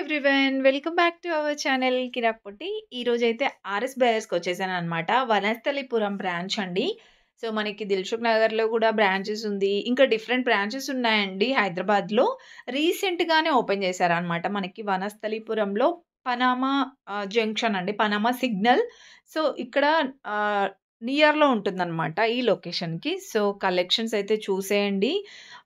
Everyone. Welcome back to our channel Kiraak Potti. ఈరోజైతే RS బ్రదర్స్‌కొచ్చేసాననమాట. Vanasthalipuram branch అండి. సో, మనకి దిల్సుఖ్ నగర్‌లో కూడా బ్రాంచెస్ ఉంది. ఇంకా డిఫరెంట్ బ్రాంచెస్ ఉన్నాయండి హైదరాబాద్‌లో. రీసెంట్‌గానే ఓపెన్ చేశారనమాట మనకి వనస్థలిపురంలో పనామా జంక్షన్ అండి. Panama signal. సో, ఇక్కడ ఆహ్, నియర్‌లో ఉంటుందనమాట ఈ లొకేషన్‌కి. సో, కలెక్షన్స్ అయితే చూసేయండి.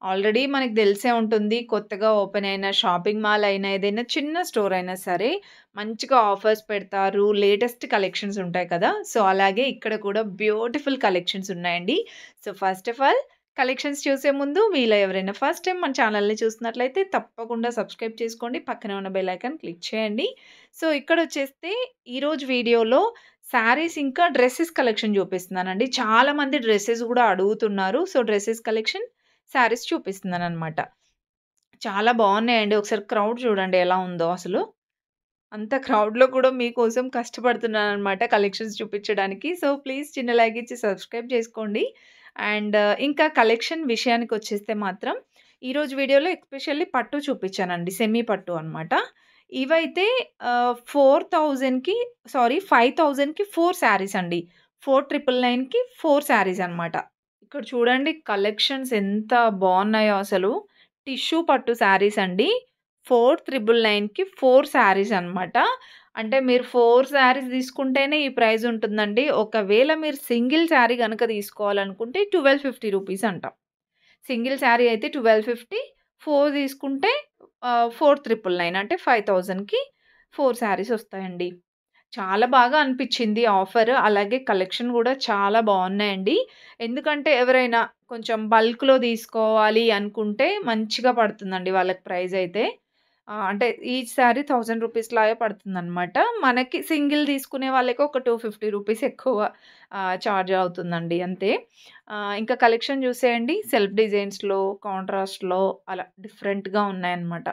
ఆల్రెడీ మనకు తెలిసే ఉంటుంది. కొత్తగా ఓపెన్ అయిన షాపింగ్ మాల్ అయినా, ఏదైనా చిన్న స్టోర్ అయినా సరే, మంచిగా ఆఫర్స్ పెడతారు. లేటెస్ట్ కలెక్షన్స్ ఉంటాయి కదా! సో, అలాగే ఇక్కడ కూడా బ్యూటిఫుల్ కలెక్షన్స్ ఉన్నాయండి. So, first of all collections చూసే ముందు మీలో ఎవరైనా ఫస్ట్ టైమ్ మన ఛానల్‌ని చూస్తున్నట్లయితే తప్పకుండా సబ్స్క్రైబ్ చేసుకోండి. పక్కనే ఉన్న బెల్ ఐకాన్ క్లిక్ చేయండి. సో, ఇక్కడొచ్చేస్తే ఈరోజు వీడియోలో శారీస్ ఇంకా డ్రెసెస్ కలెక్షన్ చూపిస్తున్నానండి. చాలామంది డ్రెసెస్ గూడా అడుగుతున్నారు. సో, డ్రెసెస్ కలెక్షన్ శారీస్ చూపిస్తున్నాననమాట. చాలా బావున్నాయండి. ఒకసారి క్రౌడ్ చూడండి ఎలా ఉందో అసలు. అంత క్రౌడ్‌లో కూడా మీకోసం కష్టపడుతున్నాననమాట కలెక్షన్స్ చూపించడానికి. సో, ప్లీజ్ చిన్న లైక్ ఇచ్చి సబ్స్క్రైబ్ చేసుకోండి. అండ్ ఇంకా కలెక్షన్ విషయానికొచ్చేస్తే మాత్రం ఈరోజు వీడియోలో ఎస్పెషల్లీ పట్టు చూపించానండి. సెమీ పట్టు అనమాట. ఇవైతే 4000కి 5000కి 4 శారీస్ అండి. 4999కి 4 శారీస్ అనమాట. ఇక్కడ చూడండి కలెక్షన్స్ ఎంత బావున్నాయో అసలు. టిష్యూ పట్టు శారీస్ అండి. 4999కి 4 శారీస్ అనమాట. అంటే మీరు 4 శారీస్ తీసుకుంటేనే ఈ ప్రైస్ ఉంటుందండి. ఒకవేళ మీరు సింగిల్ శారీ గనక తీసుకోవాలనుకుంటే 1250 రూపీస్ అంట. సింగిల్ శారీ అయితే 1250, 4 తీసుకుంటే 4999 అంటే 5000కి 4 శారీస్ వస్తాయండి. చాలా బాగా అనిపిచ్చింది ఆఫర్. అలాగే కలెక్షన్ గూడా చాలా బావున్నాయండి. ఎందుకంటే ఎవరైనా కొంచెం బల్క్‌లో తీసుకోవాలి అనుకుంటే మంచిగా పడుతుందండి వాళ్ళకి ప్రైస్ అయితే. అంటే ఈచ్ సారీ 1000 రూపీస్ లాగా పడుతుందనమాట. మనకి సింగిల్ తీసుకునే వాళ్ళకి ఒక 250 రూపీస్ ఎక్కువ చార్జ్ అవుతుందండి అంతే. ఇంకా కలెక్షన్ చూసేయండి. సెల్ఫ్ డిజైన్స్‌లో, కాంట్రాస్ట్‌లో అలా డిఫరెంట్‌గా ఉన్నాయన్నమాట.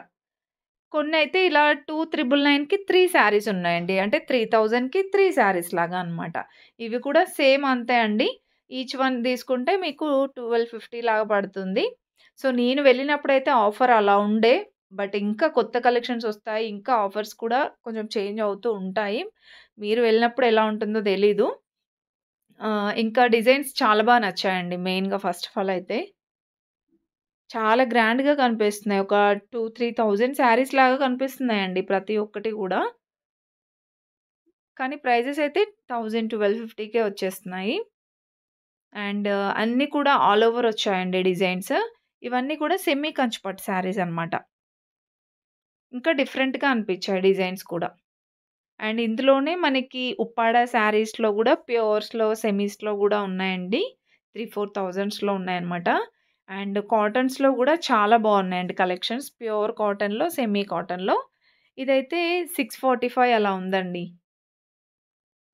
కొన్నైతే ఇలా 2999కి 3 శారీస్ ఉన్నాయండి. అంటే 3000కి 3 శారీస్ లాగా అన్నమాట. ఇవి కూడా సేమ్ అంతే అండి. ఈచ్ వన్ తీసుకుంటే మీకు 1250 లాగా పడుతుంది. సో, నేను వెళ్ళినప్పుడైతే ఆఫర్ అలా ఉండే. బట్ ఇంకా కొత్త కలెక్షన్స్ ఒస్తాయి. ఇంకా ఆఫర్స్ కూడా కొంచెం చేంజ్ అవుతూ ఉంటాయి. మీరు వెళ్ళినప్పుడు ఎలా ఉంటుందో తెలీదు. ఇంకా డిజైన్స్ చాలా నచ్చాయండి మెయిన్‌గా ఫస్ట్ ఆఫ్ ఆల్ అయితే. చాలా గ్రాండ్‌గా కనిపిస్తున్నాయి. ఒక 2, 3000 శారీస్ లాగా కనిపిస్తున్నాయండి ప్రతి ఒక్కటి గూడా. కానీ ప్రైజెస్ అయితే 1000, 1250కే వచ్చేస్తున్నాయి. అండ్ అన్నీ కూడా ఆల్ ఓవర్ వచ్చాయండి డిజైన్స్. ఇవన్నీ కూడా సెమీ కంచి పట్టు శారీస్ అన్నమాట. ఇంకా డిఫరెంట్‌గా అనిపించాయి డిజైన్స్ కూడా. అండ్ ఇందులోనే మనకి ఉప్పాడ శారీస్‌లో గూడా ప్యూర్స్‌లో, సెమీస్‌లో గూడా ఉన్నాయండి. 3, 4000స్‌లో ఉన్నాయన్నమాట. అండ్ కాటన్స్‌లో గూడా చాలా బావున్నాయండి కలెక్షన్స్. ప్యూర్ కాటన్‌లో, సెమీ కాటన్‌లో. ఇదైతే 645 అలా ఉందండి.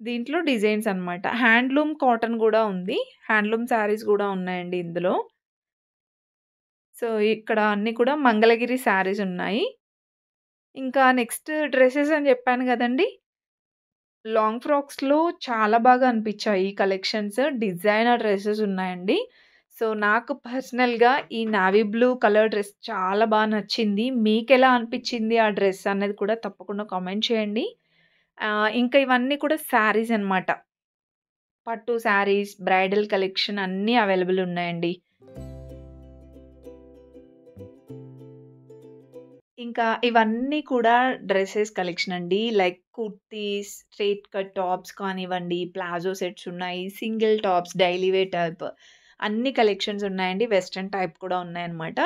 దీంట్లో డిజైన్స్ అన్నమాట. హ్యాండ్లూమ్ కాటన్ గూడా ఉంది. హ్యాండ్లూమ్ శారీస్ గూడా ఉన్నాయండి ఇందులో. సో, ఇక్కడ అన్నీ కూడా మంగళగిరి శారీస్ ఉన్నాయి. ఇంకా నెక్స్ట్ డ్రెసెస్ అని జెప్పాను గదండీ! లాంగ్ ఫ్రాక్స్‌లో చాలా బాగా అనిపిచ్చాయి ఈ కలెక్షన్స్. డిజైనర్ డ్రెసెస్ ఉన్నాయండి. సో, నాకు పర్సనల్‌గా ఈ నావీ బ్లూ కలర్ డ్రెస్ చాలా నచ్చింది. మీకెలా అనిపిచ్చింది ఆ డ్రెస్ అన్నది కూడా తప్పకుండా కామెంట్ చేయండి. ఇంకా ఇవన్నీ కూడా శారీస్ అన్నమాట. పట్టు శారీస్, బ్రైడల్ కలెక్షన్ అన్నీ అవైలబుల్ ఉన్నాయండి. ఇంకా ఇవన్నీ కూడా డ్రెసెస్ కలెక్షన్ అండి. Like kurtis, straight cut tops కానివ్వండి, ప్లాజో సెట్స్ ఉన్నాయి. Single tops, daily wear type అన్ని కలెక్షన్స్ ఉన్నాయండి. వెస్టర్న్ టైప్ కూడా ఉన్నాయన్నమాట.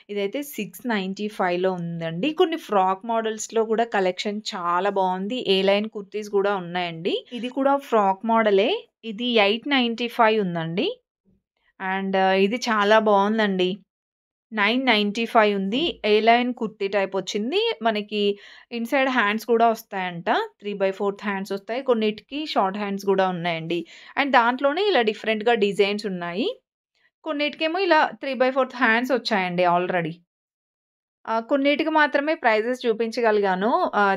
ఇదైతే 695లో ఉందండి. కొన్ని ఫ్రాక్ మోడల్స్‌లో కూడా కలెక్షన్ చాలా బావుంది. ఏ లైన్ కుర్తీస్ కూడా ఉన్నాయండి. ఇది కూడా ఫ్రాక్ మోడలే. ఇది 895 ఉందండి. అండ్ ఇది చాలా బావుందండి. 995 ఉంది. ఏ లైన్ కుర్తీ టైప్ వచ్చింది. మనకి ఇన్‌సైడ్ హ్యాండ్స్ కూడా వస్తాయంట. 3/4 హ్యాండ్స్ వస్తాయి. కొన్నిటికి షార్ట్ హ్యాండ్స్ గూడా ఉన్నాయండి. అండ్ దాంట్లోనే ఇలా డిఫరెంట్‌గా డిజైన్స్ ఉన్నాయి. కొన్నిటికేమో ఇలా 3/4 హ్యాండ్స్ వచ్చాయండి ఆల్రెడీ. కొన్నిటికి మాత్రమే ప్రైజెస్ చూపించగలిగాను.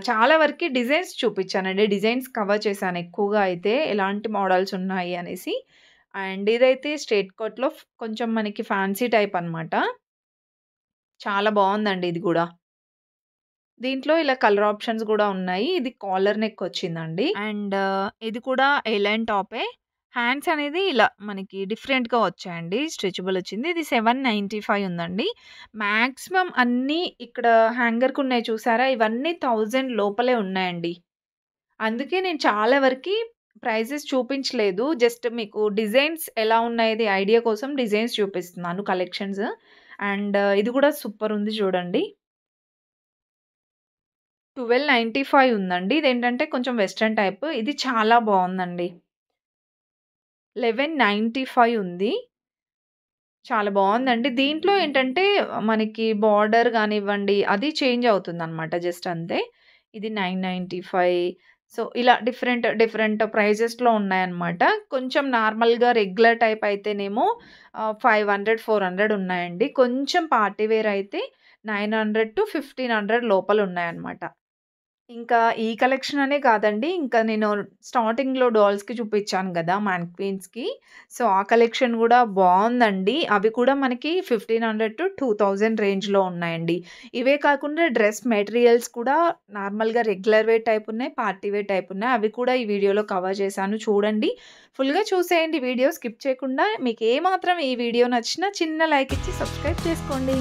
చాలా వరకి డిజైన్స్ చూపించానండి. డిజైన్స్ కవర్ చేశాను ఎక్కువగా అయితే. ఎలాంటి మోడల్స్ ఉన్నాయి అనేసి. అండ్ ఇదైతే స్ట్రెయిట్ కట్‌లో కొంచెం మనకి ఫ్యాన్సీ టైప్ అన్నమాట. చాలా బావుందండి ఇది గూడా. దీంట్లో ఇలా కలర్ ఆప్షన్స్ గూడా ఉన్నాయి. ఇది కాలర్ నెక్ వచ్చిందండి. అండ్ ఇది కూడా ఎలైన్ టాపే. హ్యాండ్స్ అనేది ఇలా మనకి డిఫరెంట్‌గా వచ్చాయండి. స్ట్రెచబుల్ వచ్చింది. ఇది 795 ఉందండి. మాక్సిమం అన్నీ ఇక్కడ హ్యాంగర్‌కున్నాయి చూసారా? ఇవన్నీ 1000 లోపలే ఉన్నాయండి. అందుకే నేను చాలా వరకి ప్రైజెస్ చూపించలేదు. జస్ట్ మీకు డిజైన్స్ ఎలా ఉన్నాయది ఐడియా కోసం డిజైన్స్ చూపిస్తున్నాను కలెక్షన్స్. అండ్ ఇది కూడా సూపర్ ఉంది చూడండి. 1295 ఉందండి. ఇదేంటంటే కొంచెం వెస్టర్న్ టైప్. ఇది చాలా బావుందండి. 1195 ఉంది. చాలా బావుందండి. దీంట్లో ఏంటంటే మనకి బార్డర్ గానివ్వండి, అది చేంజ్ అవుతుందనమాట జస్ట్ అంతే. ఇది 995 సో, ఇలా డిఫరెంట్, డిఫరెంట్ ప్రైజెస్‌లో ఉన్నాయన్నమాట. కొంచెం నార్మల్‌గా రెగ్యులర్ టైప్ అయితేనేమో 500, 400 ఉన్నాయండి. కొంచెం పార్టీ వేర్ అయితే 900-1500 లోపల ఉన్నాయన్నమాట. ఇంకా ఈ కలెక్షన్ అనే కాదండి. ఇంకా నేను స్టార్టింగ్‌లో డాల్స్‌కి చూపించాను గదా! మాన్‌క్వీన్స్‌కి. సో, ఆ కలెక్షన్ గూడా బావుందండి. అవి కూడా మనకి 1500-2000 రేంజ్‌లో ఉన్నాయండి. ఇవే కాకుండా డ్రెస్ మెటీరియల్స్ కూడా నార్మల్‌గా రెగ్యులర్ వేర్ టైప్ ఉన్నాయి. పార్టీ వేర్ టైప్ ఉన్నాయి. అవి కూడా ఈ వీడియోలో కవర్ చేశాను చూడండి. ఫుల్‌గా చూసేయండి వీడియో స్కిప్ చేయకుండా. మీకు ఏమాత్రం ఈ వీడియో నచ్చినా చిన్న లైక్ ఇచ్చి సబ్స్క్రైబ్ చేసుకోండి.